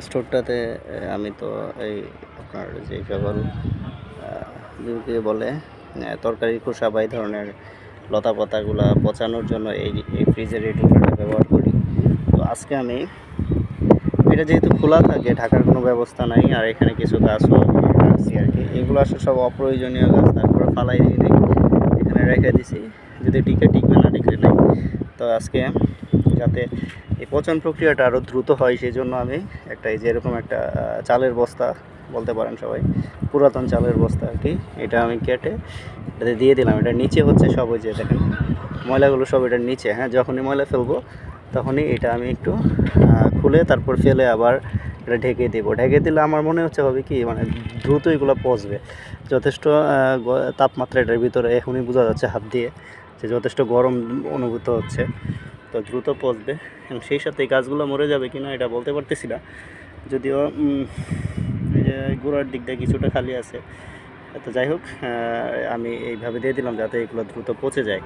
স্টোরটাতে আমি তো এই আপনার যে সকল বলে তরকারির খোসা বা এই ধরনের লতা পাতাগুলা পচানোর জন্য এই ফ্রিজের এই টুকরাটা ব্যবহার করি। তো আজকে আমি এটা যেহেতু খোলা থাকে, ঢাকার কোনো ব্যবস্থা নাই, আর এখানে কিছু গাছও রাখছি আর কি। এগুলো আসলে সব অপ্রয়োজনীয় গাছ, তারপরে ফালাই দিই নাই, এখানে রেখে দিছি, যদি টিকবে না টিকলে নাই। তো আজকে যাতে এই পচন প্রক্রিয়াটা আরও দ্রুত হয় সেই জন্য আমি একটা এই যে এরকম একটা চালের বস্তা বলতে পারেন সবাই, পুরাতন চালের বস্তা আর কি, এটা আমি কেটে এটাতে দিয়ে দিলাম। এটার নিচে হচ্ছে সব ওই যে দেখেন ময়লাগুলো সব এটার নিচে। হ্যাঁ, যখনই ময়লা ফেলবো তখনই এটা আমি একটু খুলে তারপর ফেলে আবার এটা ঢেকে দেবো। ঢেকে দিলে আমার মনে হচ্ছে হবে কি, মানে দ্রুত এগুলো পচবে। যথেষ্ট তাপমাত্রা এটার ভিতরে এখনই বোঝা যাচ্ছে হাত দিয়ে যে যথেষ্ট গরম অনুভূত হচ্ছে, তো দ্রুত পচবে। সেই সাথে গাছগুলো মরে যাবে কিনা এটা বলতে পারতেছি না, যদিও এই যে গোড়ার দিক দিয়ে কিছুটা খালি আছে। তো যাই হোক, আমি এইভাবে দিয়ে দিলাম যাতে এগুলো দ্রুত পচে যায়।